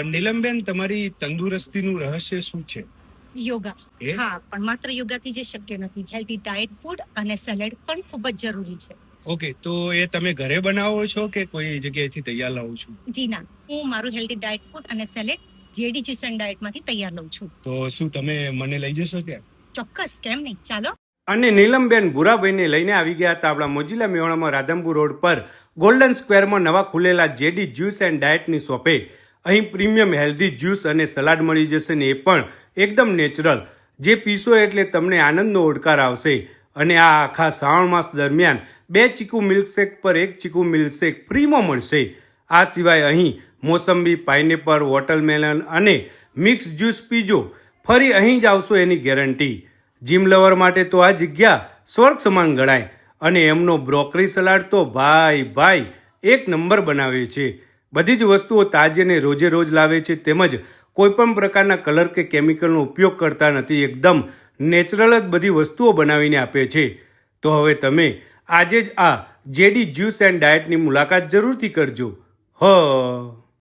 નીલમબેન, તમારી તંદુરસ્તીનું રહસ્ય શું છે? યોગા. એ? હા, પણ માત્ર યોગાથી જે શક્ય નથી. હેલ્ધી ડાયટ, ફૂડ અને સેલેડ પણ ખૂબ જ જરૂરી છે. ઓકે, તો એ તમે ઘરે બનાવો છો કે કોઈ જગ્યાએથી તૈયાર લાવો છો? જી ના, હું મારું હેલ્ધી ડાયટ, ફૂડ અને સેલેડ જેડી જ્યુસ એન્ડ ડાયટમાંથી તૈયાર લઉં છું. તો શું તમે મને લઈ જશો ત્યાં? ચોક્કસ, કેમ નહીં, ચાલો. અને નીલમબેન ભૂરાભાઈને લઈને આવી ગયા હતા આપણા મોજીલા મેવાડામાં રાધનપુર રોડ પર ગોલ્ડન સ્ક્વેરમાં નવા ખુલેલા જેડી જ્યુસ એન્ડ ડાયટની શોપે. અહીં પ્રીમિયમ હેલ્ધી જ્યુસ અને સલાડ મળી જશે ને એ પણ એકદમ નેચરલ. જે પીશો એટલે તમને આનંદનો ઓડકાર આવશે. અને આ આખા શ્રાવણ માસ દરમિયાન 2 ચીકુ મિલ્કશેક પર 1 ચીકુ મિલ્કશેક ફ્રીમાં મળશે. આ સિવાય અહીં મોસંબી, પાઇનેપલ, વોટરમેલન અને મિક્સ જ્યુસ પીજો, ફરી અહીં જ આવશો એની ગેરંટી. જીમ લવર માટે તો આ જગ્યા સ્વર્ગ સમાન ગણાય. અને એમનો બ્રોકરી સલાડ તો ભાઈ એક નંબર બનાવે છે. બધી જ વસ્તુઓ તાજી અને રોજે રોજ લાવે છે, તેમજ કોઈપણ પ્રકારના કલર કે કેમિકલનો ઉપયોગ કરતા નથી. એકદમ નેચરલ જ બધી વસ્તુઓ બનાવીને આપે છે. તો હવે તમે આજે જ આ જેડી જ્યુસ એન્ડ ડાયટની મુલાકાત જરૂરથી કરજો.